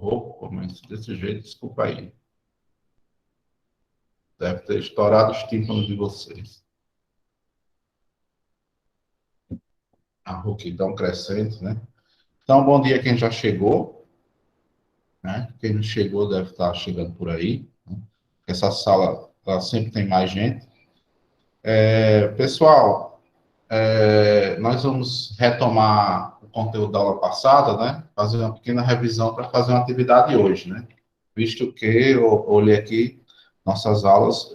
rouco, mas desse jeito, desculpa aí. Deve ter estourado os tímpanos de vocês. A rouquidão crescente, né? Então, bom dia quem já chegou, né? Quem não chegou deve estar chegando por aí, né? Essa sala, ela sempre tem mais gente. Pessoal, nós vamos retomar o conteúdo da aula passada, né? Fazer uma pequena revisão para fazer uma atividade hoje, né? Visto que eu olhei aqui, nossas aulas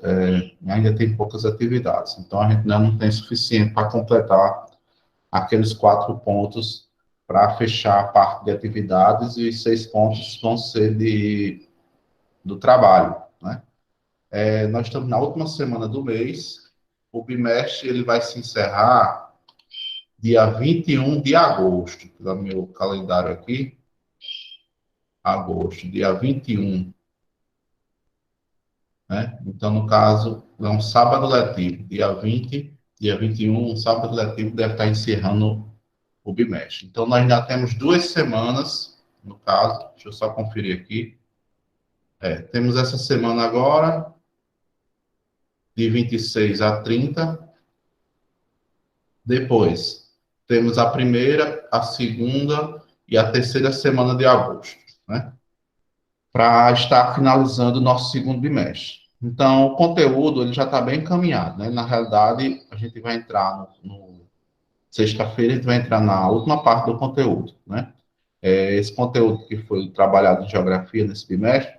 ainda tem poucas atividades, então a gente ainda não tem suficiente para completar aqueles 4 pontos para fechar a parte de atividades e os 6 pontos vão ser do trabalho, né? Nós estamos na última semana do mês, o bimestre ele vai se encerrar dia 21 de agosto, do meu calendário aqui, agosto, dia 21, né? Então, no caso, é um sábado letivo, dia 21, um sábado letivo deve estar encerrando o bimestre. Então, nós ainda temos 2 semanas, no caso, deixa eu só conferir aqui. Temos essa semana agora, de 26 a 30. Depois, temos a primeira, a segunda e a terceira semana de agosto, né? Para estar finalizando o nosso segundo bimestre. Então, o conteúdo ele já está bem encaminhado, né? Na realidade, a gente vai entrar no sexta-feira, a gente vai entrar na última parte do conteúdo, né? Esse conteúdo que foi trabalhado em geografia nesse bimestre,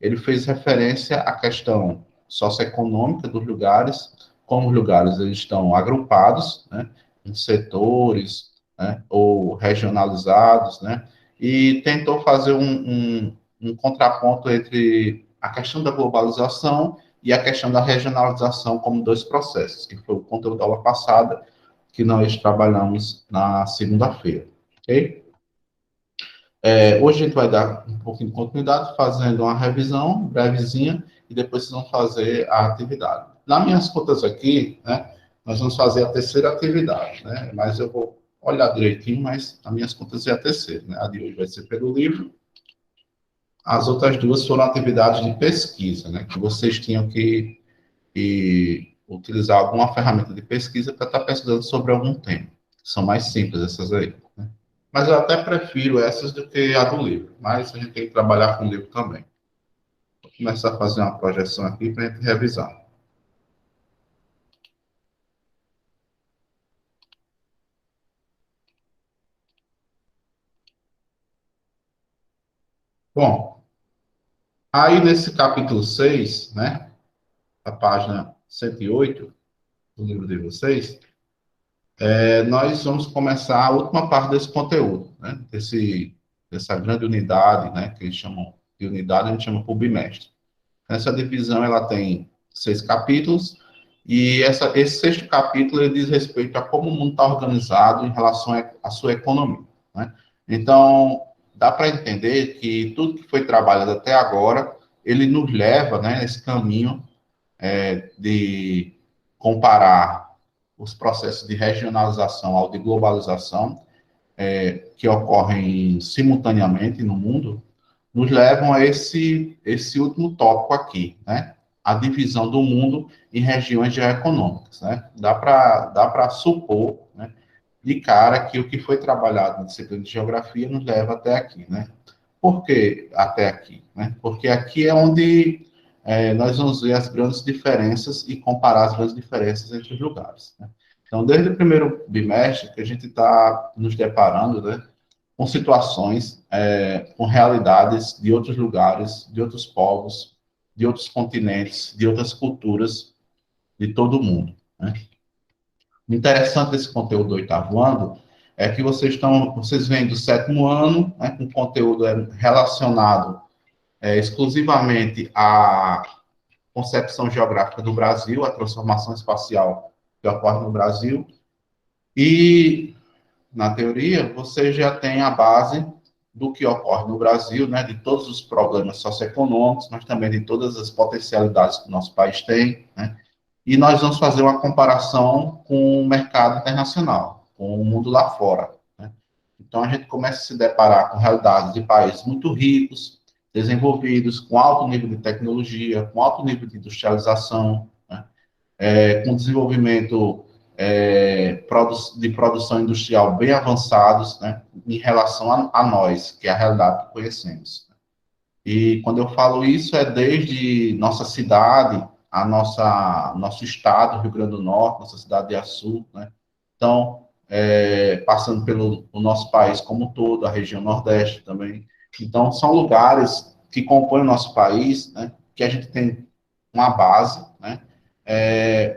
ele fez referência à questão socioeconômica dos lugares, como os lugares eles estão agrupados, né, em setores, né, ou regionalizados, né, e tentou fazer um contraponto entre a questão da globalização e a questão da regionalização como 2 processos, que foi o conteúdo da aula passada, que nós trabalhamos na segunda-feira, ok? Hoje a gente vai dar um pouquinho de continuidade, fazendo uma revisão brevezinha, e depois vocês vão fazer a atividade. Nas minhas contas aqui, né, nós vamos fazer a terceira atividade, né, mas eu vou olhar direitinho, mas nas minhas contas é a terceira, né, a de hoje vai ser pelo livro, as outras 2 foram atividades de pesquisa, né, que vocês tinham que utilizar alguma ferramenta de pesquisa para estar pesquisando sobre algum tema. São mais simples essas aí, né? Mas eu até prefiro essas do que a do livro. Mas a gente tem que trabalhar com o livro também. Vou começar a fazer uma projeção aqui para a gente revisar. Bom, aí nesse capítulo 6, né, a página 108 do livro de vocês, nós vamos começar a última parte desse conteúdo, né, dessa grande unidade, né, que eles chamam de unidade, a gente chama por bimestre. Essa divisão ela tem 6 capítulos, e esse sexto capítulo ele diz respeito a como o mundo está organizado em relação à sua economia, né? Então, dá para entender que tudo que foi trabalhado até agora, ele nos leva, né, nesse caminho de comparar os processos de regionalização ao de globalização, que ocorrem simultaneamente no mundo, nos levam a esse último tópico aqui, né? A divisão do mundo em regiões geoeconômicas, né? Dá para supor, né, de cara que o que foi trabalhado na disciplina de geografia nos leva até aqui, né? Por que até aqui, né? Porque aqui é onde nós vamos ver as grandes diferenças e comparar as grandes diferenças entre os lugares, né? Então, desde o primeiro bimestre que a gente está nos deparando, né, com situações, com realidades de outros lugares, de outros povos, de outros continentes, de outras culturas de todo o mundo, né? O interessante desse conteúdo do 8º ano é que vocês vêm do 7º ano, né, com conteúdo relacionado exclusivamente à concepção geográfica do Brasil, a transformação espacial que ocorre no Brasil, e na teoria, você já tem a base do que ocorre no Brasil, né, de todos os problemas socioeconômicos, mas também de todas as potencialidades que o nosso país tem, né, e nós vamos fazer uma comparação com o mercado internacional, com o mundo lá fora, né. Então, a gente começa a se deparar com realidades de países muito ricos, desenvolvidos, com alto nível de tecnologia, com alto nível de industrialização, né? Com desenvolvimento de produção industrial bem avançados, né? Em relação a nós, que é a realidade que conhecemos. E quando eu falo isso, é desde nossa cidade, nosso estado, Rio Grande do Norte, nossa cidade de Açu, né? Então, passando pelo o nosso país como um todo, a região Nordeste também. Então, são lugares que compõem o nosso país, né? Que a gente tem uma base, né?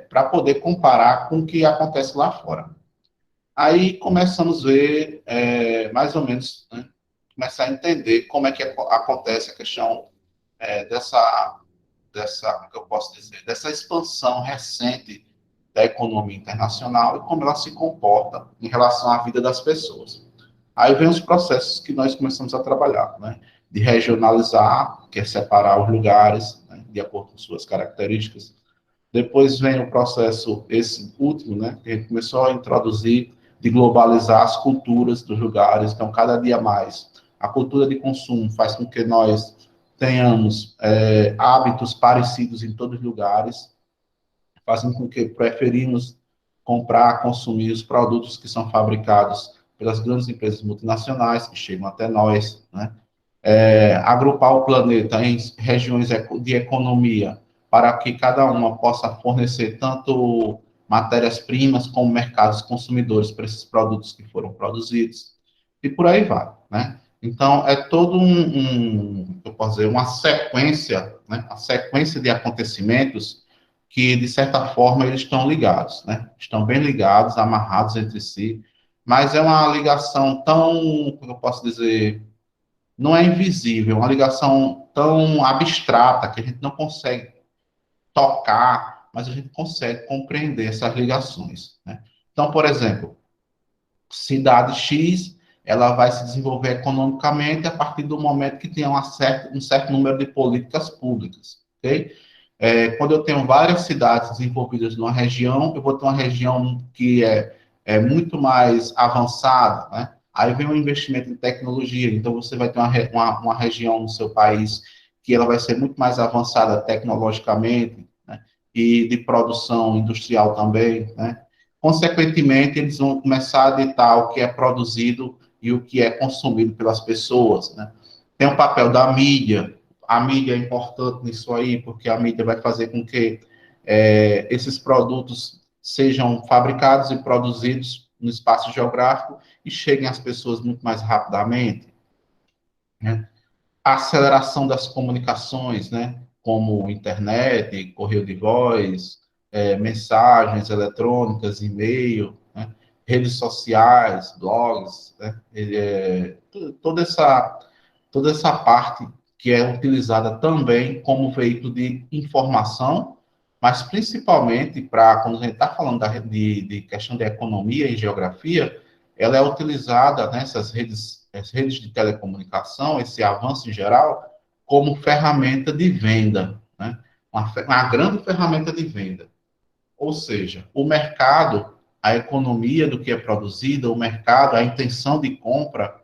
Para poder comparar com o que acontece lá fora. Aí começamos a ver, mais ou menos, né? Começar a entender como é que acontece a questão como que eu posso dizer, dessa expansão recente da economia internacional e como ela se comporta em relação à vida das pessoas. Aí vem os processos que nós começamos a trabalhar, né? De regionalizar, que é separar os lugares, né? De acordo com suas características. Depois vem o processo, esse último, né? Que a gente começou a introduzir, de globalizar as culturas dos lugares. Então, cada dia mais, a cultura de consumo faz com que nós tenhamos hábitos parecidos em todos os lugares, fazendo com que preferimos comprar, consumir os produtos que são fabricados pelas grandes empresas multinacionais que chegam até nós, né? Agrupar o planeta em regiões de economia para que cada uma possa fornecer tanto matérias-primas como mercados consumidores para esses produtos que foram produzidos, e por aí vai, né? Então, é todo eu posso dizer, uma sequência, né? A sequência de acontecimentos que, de certa forma, eles estão ligados, né? Estão bem ligados, amarrados entre si, mas é uma ligação tão, como eu posso dizer, não é invisível, é uma ligação tão abstrata que a gente não consegue tocar, mas a gente consegue compreender essas ligações, né? Então, por exemplo, cidade X, ela vai se desenvolver economicamente a partir do momento que tem um certo número de políticas públicas, ok? Quando eu tenho várias cidades desenvolvidas numa região, eu vou ter uma região que é muito mais avançada, né? Aí vem o investimento em tecnologia, então você vai ter uma região no seu país que ela vai ser muito mais avançada tecnologicamente, né? E de produção industrial também, né? Consequentemente, eles vão começar a ditar o que é produzido e o que é consumido pelas pessoas, né? Tem o papel da mídia. A mídia é importante nisso aí, porque a mídia vai fazer com que esses produtos sejam fabricados e produzidos no espaço geográfico e cheguem às pessoas muito mais rapidamente, né? A aceleração das comunicações, né? Como internet, correio de voz, mensagens eletrônicas, e-mail, né? Redes sociais, blogs, né? Toda essa parte que é utilizada também como veículo de informação, mas principalmente para, quando a gente está falando de questão de economia e geografia, ela é utilizada nessas redes, as redes de telecomunicação, esse avanço em geral, como ferramenta de venda, né? Uma grande ferramenta de venda. Ou seja, o mercado, a economia do que é produzido, o mercado, a intenção de compra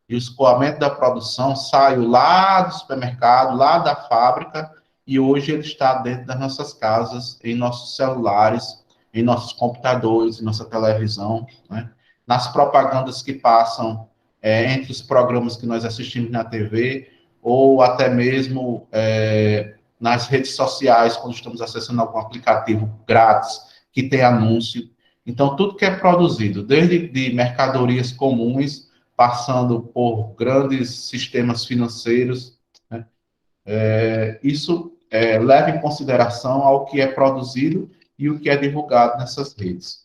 e o escoamento da produção saiu lá do supermercado, lá da fábrica, e hoje ele está dentro das nossas casas, em nossos celulares, em nossos computadores, em nossa televisão, né? Nas propagandas que passam entre os programas que nós assistimos na TV, ou até mesmo nas redes sociais, quando estamos acessando algum aplicativo grátis que tem anúncio. Então, tudo que é produzido, desde de mercadorias comuns, passando por grandes sistemas financeiros, né? Isso leva em consideração ao que é produzido e o que é divulgado nessas redes.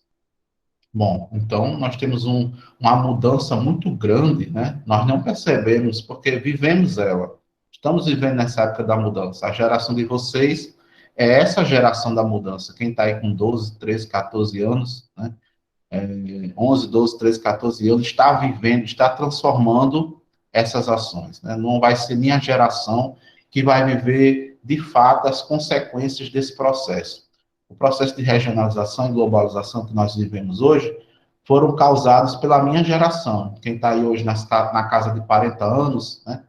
Bom, então nós temos uma mudança muito grande, né? Nós não percebemos porque vivemos ela. Estamos vivendo nessa época da mudança. A geração de vocês é essa geração da mudança. Quem está aí com 12, 13, 14 anos, né? 11, 12, 13, 14 anos, está vivendo, está transformando essas ações, né? Não vai ser minha geração que vai viver, de fato, as consequências desse processo. O processo de regionalização e globalização que nós vivemos hoje foram causados pela minha geração. Quem está aí hoje na casa de 40 anos, né?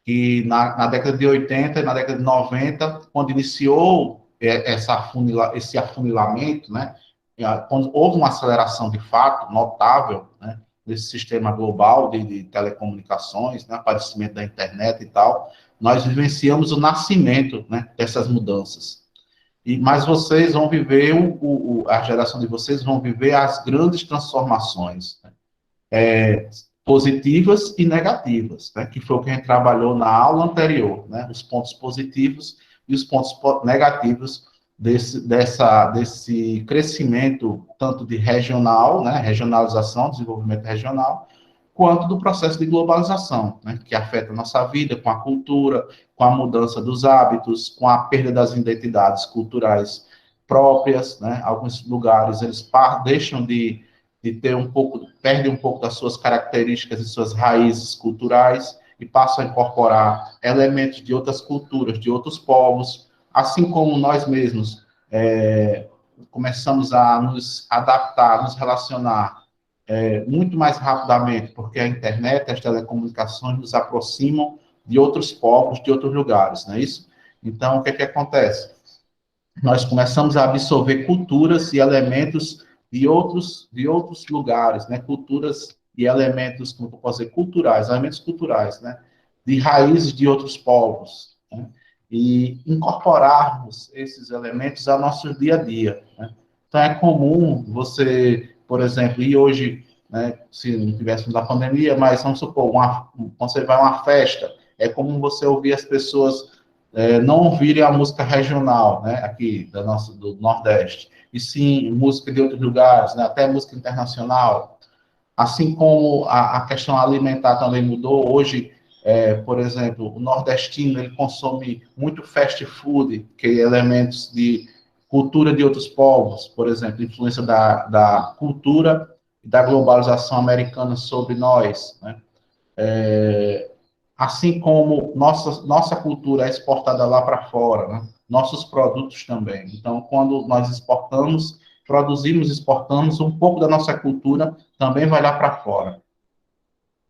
Que na década de 80 e na década de 90, quando iniciou esse afunilamento, né? Quando houve uma aceleração de fato notável, né? Desse sistema global de telecomunicações, né? Aparecimento da internet e tal, nós vivenciamos o nascimento, né? Dessas mudanças. Mas vocês vão viver, a geração de vocês vão viver as grandes transformações, né? Positivas e negativas, né? Que foi o que a gente trabalhou na aula anterior, né? Os pontos positivos e os pontos negativos desse crescimento, tanto de regional, né? Regionalização, desenvolvimento regional, quanto do processo de globalização, né? Que afeta a nossa vida, com a cultura, com a mudança dos hábitos, com a perda das identidades culturais próprias, né? Alguns lugares, eles deixam de ter perdem um pouco das suas características e suas raízes culturais e passam a incorporar elementos de outras culturas, de outros povos, assim como nós mesmos começamos a nos adaptar, nos relacionar muito mais rapidamente, porque a internet, as telecomunicações nos aproximam de outros povos, de outros lugares, não é isso? Então, o que é que acontece? Nós começamos a absorver culturas e elementos de outros lugares, né? Culturas e elementos, como eu posso dizer, culturais, elementos culturais, né? De raízes de outros povos, né? E incorporarmos esses elementos ao nosso dia a dia, né? Então, é comum você, por exemplo, e hoje, né, se não tivéssemos a pandemia, mas vamos supor, quando você vai a uma festa, é comum você ouvir as pessoas não ouvirem a música regional, né, aqui do Nordeste, e sim música de outros lugares, né, até música internacional. Assim como a questão alimentar também mudou, hoje, por exemplo, o nordestino ele consome muito fast food, que é elementos de cultura de outros povos, por exemplo, influência da cultura e da globalização americana sobre nós, né? Assim como nossa cultura é exportada lá para fora, né? Nossos produtos também. Então, quando nós exportamos, produzimos, exportamos, um pouco da nossa cultura também vai lá para fora,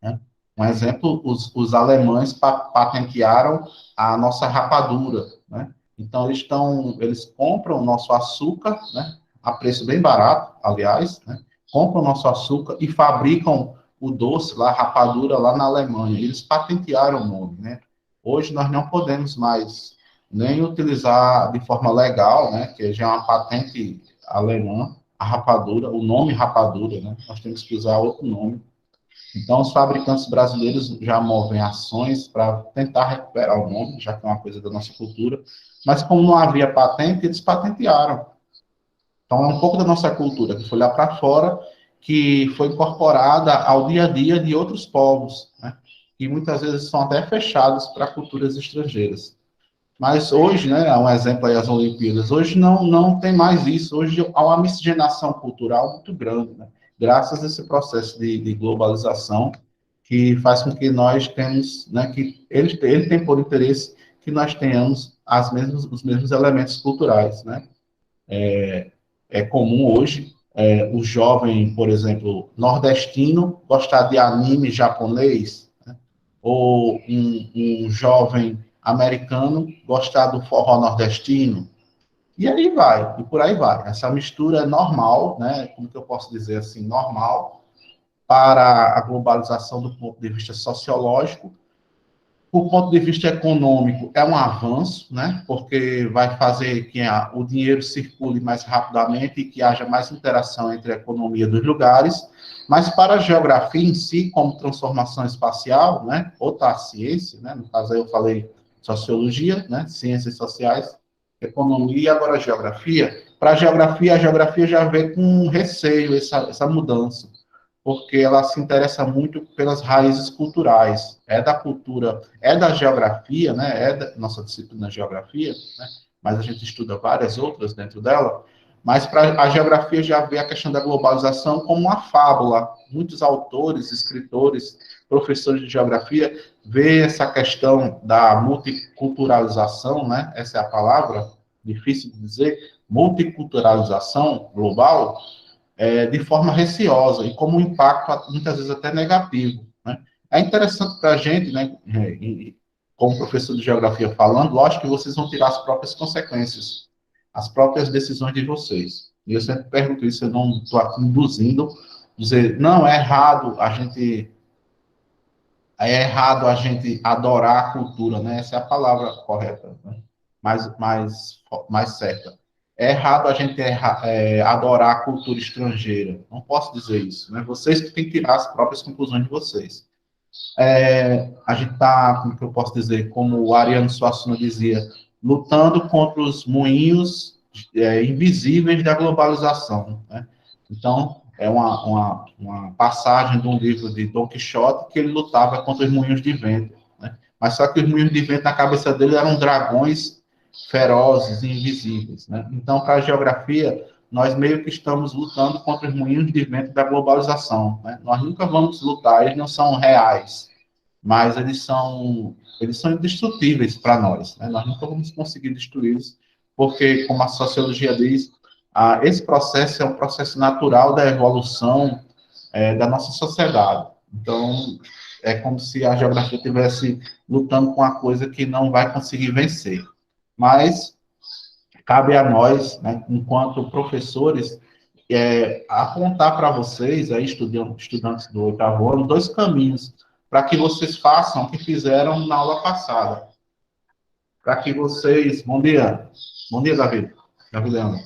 né? Um exemplo, os alemães patentearam a nossa rapadura, né? Então, eles compram o nosso açúcar, né? A preço bem barato, aliás, né? Compram o nosso açúcar e fabricam o doce lá, a rapadura lá na Alemanha. Eles patentearam o nome, né? Hoje nós não podemos mais nem utilizar de forma legal, né? Que já é uma patente alemã, a rapadura, o nome rapadura, né? Nós temos que usar outro nome. Então, os fabricantes brasileiros já movem ações para tentar recuperar o nome, já que é uma coisa da nossa cultura, mas como não havia patente, eles patentearam. Então, é um pouco da nossa cultura que foi lá para fora, que foi incorporada ao dia a dia de outros povos, né? Que muitas vezes são até fechados para culturas estrangeiras. Mas hoje, né, há um exemplo aí, as Olimpíadas, hoje não tem mais isso, hoje há uma miscigenação cultural muito grande, né? Graças a esse processo de globalização, que faz com que nós temos, né, que ele tem por interesse que nós tenhamos os mesmos elementos culturais, né? É comum hoje o jovem, por exemplo, nordestino, gostar de anime japonês, né? Ou um jovem americano gostar do forró nordestino, e aí vai, e por aí vai. Essa mistura é normal, né? Como que eu posso dizer assim, normal para a globalização do ponto de vista sociológico. Do ponto de vista econômico, é um avanço, né? Porque vai fazer que o dinheiro circule mais rapidamente e que haja mais interação entre a economia dos lugares. Mas para a geografia em si, como transformação espacial, né? Outra ciência, né? No caso aí eu falei sociologia, né? Ciências sociais, economia e agora geografia. Para a geografia já vê com receio essa mudança, porque ela se interessa muito pelas raízes culturais. É da cultura, é da geografia, né? É da nossa disciplina geografia, né? Mas a gente estuda várias outras dentro dela. Mas para a geografia já vê a questão da globalização como uma fábula. Muitos autores, escritores, professores de geografia vê essa questão da multiculturalização, né? Essa é a palavra difícil de dizer, multiculturalização global, de forma receosa e como um impacto, muitas vezes, até negativo. Né? É interessante para a gente, né, como professor de geografia falando, lógico que vocês vão tirar as próprias consequências, as próprias decisões de vocês. E eu sempre pergunto isso, eu não estou aqui induzindo, dizer, não, é errado a gente adorar a cultura, né? Essa é a palavra correta, né? mais certa. É errado a gente adorar a cultura estrangeira. Não posso dizer isso, né? Vocês que têm que tirar as próprias conclusões de vocês. A gente está, como que eu posso dizer, como o Ariano Suassuna dizia, lutando contra os moinhos invisíveis da globalização, né? Então, é uma passagem de um livro de Don Quixote que ele lutava contra os moinhos de vento, né? Mas só que os moinhos de vento na cabeça dele eram dragões ferozes e invisíveis, né? Então, para a geografia, nós meio que estamos lutando contra os moinhos de vento da globalização, né? Nós nunca vamos lutar, eles não são reais, mas eles são indestrutíveis para nós, né? Nós nunca vamos conseguir destruí-los, porque, como a sociologia diz, esse processo é um processo natural da evolução da nossa sociedade. Então, é como se a geografia estivesse lutando com uma coisa que não vai conseguir vencer. Mas cabe a nós, né, enquanto professores, apontar para vocês, aí, estudantes do oitavo ano, dois caminhos para que vocês façam o que fizeram na aula passada. Para que vocês. Bom dia, Davi. Davi Leandro.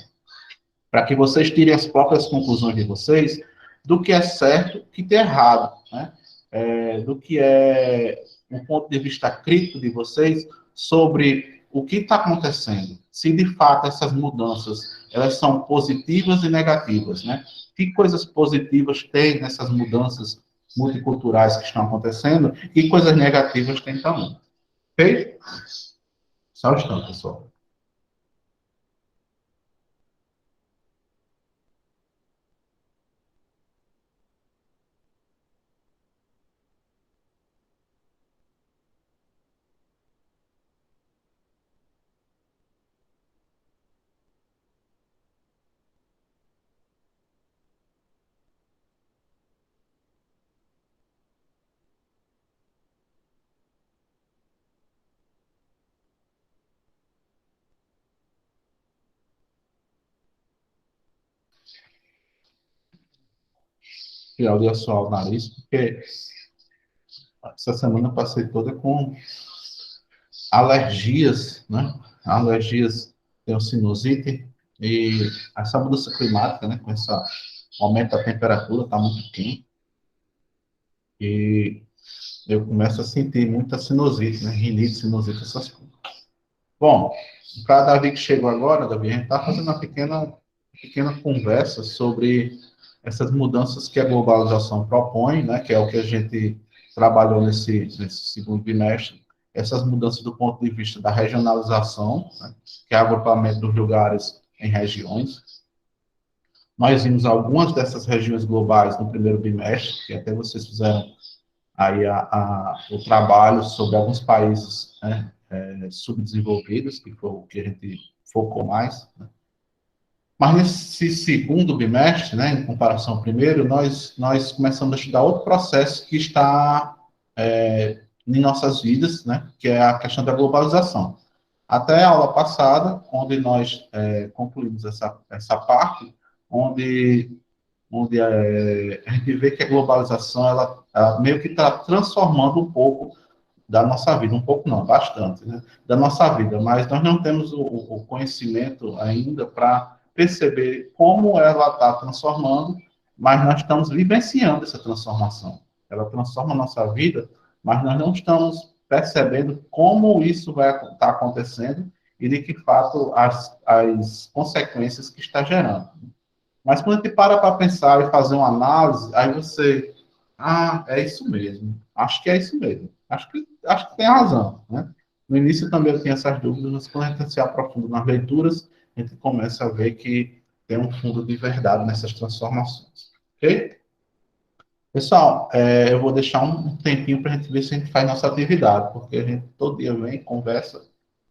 Para que vocês tirem as próprias conclusões de vocês do que é certo e o que é errado, né? Do que é um ponto de vista crítico de vocês sobre o que está acontecendo, se de fato essas mudanças elas são positivas e negativas, né? Que coisas positivas tem nessas mudanças multiculturais que estão acontecendo e coisas negativas tem também. Ok? Só um instante, pessoal. Tirar o só o nariz, porque essa semana eu passei toda com alergias, né? Alergias, tenho sinusite e essa mudança climática, né? Com essa aumento da temperatura, está muito quente e eu começo a sentir muita sinusite, né? Rinite, sinusite, essas coisas. Bom, para Davi que chegou agora, Davi, a gente está fazendo uma pequena conversa sobre essas mudanças que a globalização propõe, né? Que é o que a gente trabalhou nesse segundo bimestre, essas mudanças do ponto de vista da regionalização, né, que é o agrupamento dos lugares em regiões. Nós vimos algumas dessas regiões globais no primeiro bimestre, que até vocês fizeram aí o trabalho sobre alguns países, né, subdesenvolvidos, que foi o que a gente focou mais. Né? Mas nesse segundo bimestre, né, em comparação ao primeiro, nós começamos a estudar outro processo que está em nossas vidas, né, que é a questão da globalização. Até a aula passada, onde nós concluímos essa parte, onde a gente vê que a globalização ela meio que está transformando um pouco da nossa vida, um pouco não, bastante, né, da nossa vida, mas nós não temos o conhecimento ainda para perceber como ela está transformando, mas nós estamos vivenciando essa transformação. Ela transforma a nossa vida, mas nós não estamos percebendo como isso vai estar acontecendo e de que fato as consequências que está gerando. Mas quando a gente para pensar e fazer uma análise, aí você, é isso mesmo. Acho que é isso mesmo. Acho que tem razão, né? No início também eu tinha essas dúvidas, mas quando a gente se aprofunda nas leituras, a gente começa a ver que tem um fundo de verdade nessas transformações. Ok? Pessoal, eu vou deixar um tempinho para a gente ver se a gente faz nossa atividade, porque a gente todo dia vem, conversa,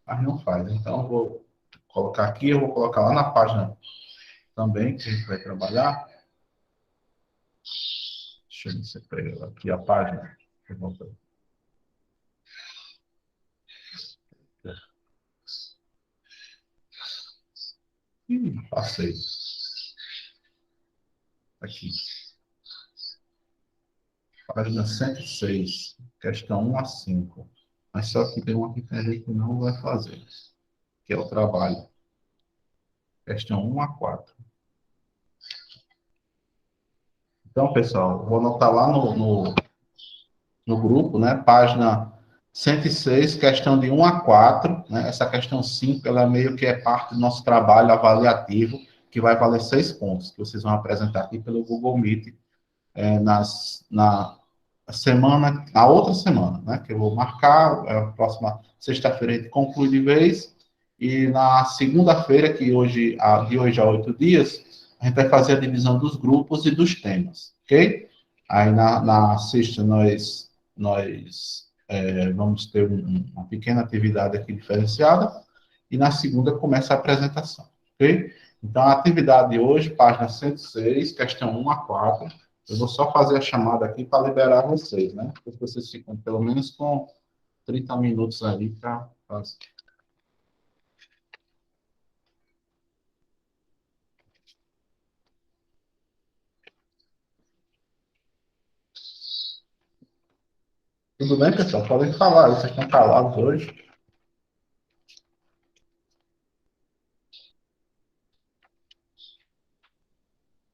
mas não faz. Então, eu vou colocar aqui, eu vou colocar lá na página também, que a gente vai trabalhar. Deixa eu ver se eu pego aqui a página. Eu vou ver. Passei. Aqui. Página 106, questão 1 a 5. Mas só que tem uma aqui que a gente não vai fazer, que é o trabalho. Questão 1 a 4. Então, pessoal, vou anotar lá no grupo, né? Página 106, questão de 1 a 4. Né? Essa questão 5, ela meio que é parte do nosso trabalho avaliativo, que vai valer 6 pontos, que vocês vão apresentar aqui pelo Google Meet na semana, na outra semana, né? Que eu vou marcar, a próxima sexta-feira a gente conclui de vez, e na segunda-feira, de hoje a 8 dias, a gente vai fazer a divisão dos grupos e dos temas, ok? Aí na sexta nós vamos ter uma pequena atividade aqui diferenciada, e na segunda começa a apresentação, ok? Então, a atividade de hoje, página 106, questão 1 a 4, eu vou só fazer a chamada aqui para liberar vocês, né? Porque vocês ficam pelo menos com 30 minutos ali para fazer. Tudo bem, pessoal? Podem falar, vocês estão calados hoje.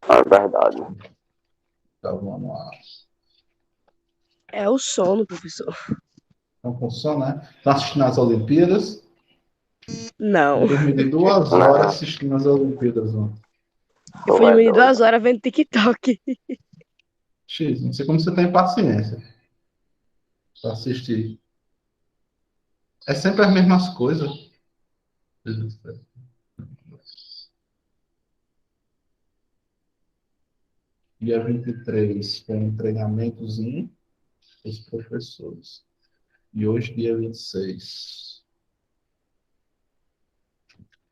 É verdade. Então, vamos lá. É o sono, professor. Então, funciona, né? Estão assistindo às Olimpíadas? Não. Eu dormi de 2 horas assistindo às Olimpíadas ontem. Eu fui dormir 2 horas vendo TikTok. X, não sei como você tem paciência para assistir. É sempre as mesmas coisas. Dia 23 tem um treinamentozinho dos professores. E hoje, dia 26.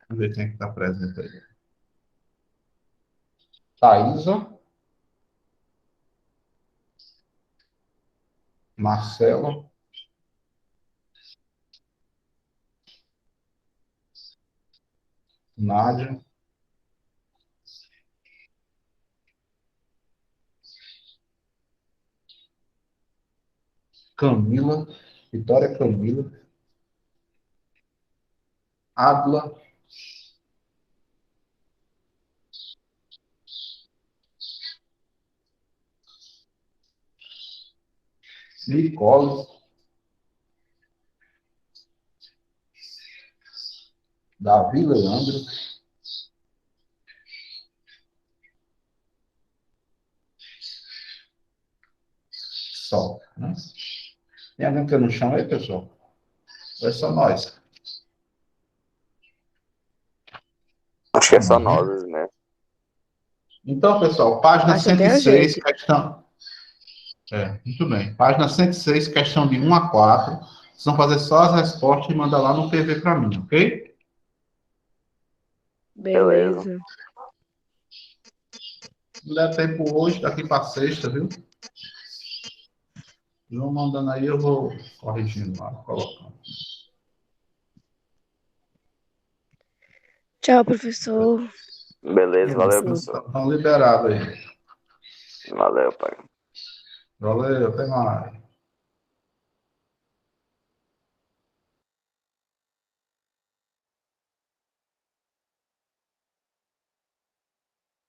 Vamos ver quem é que está presente aí. Thaisa. Marcelo. Nádia. Camila. Vitória Camila. Adla. Nicole. Davi Leandro. Só. Né? Tem alguém que eu não chamo aí, pessoal? Ou é só nós? Acho que é só nós, né? Então, pessoal, página Acho até a 106, gente. questão. Muito bem. Página 106, questão de 1 a 4. Vocês vão fazer só as respostas e mandar lá no PV para mim, ok? Beleza. Se der tempo hoje, daqui para sexta, viu? Vão mandando aí, eu vou corrigindo lá, colocando. Tchau, professor. Beleza, valeu, professor. Estão liberados aí. Valeu, pai. Valeu, até mais.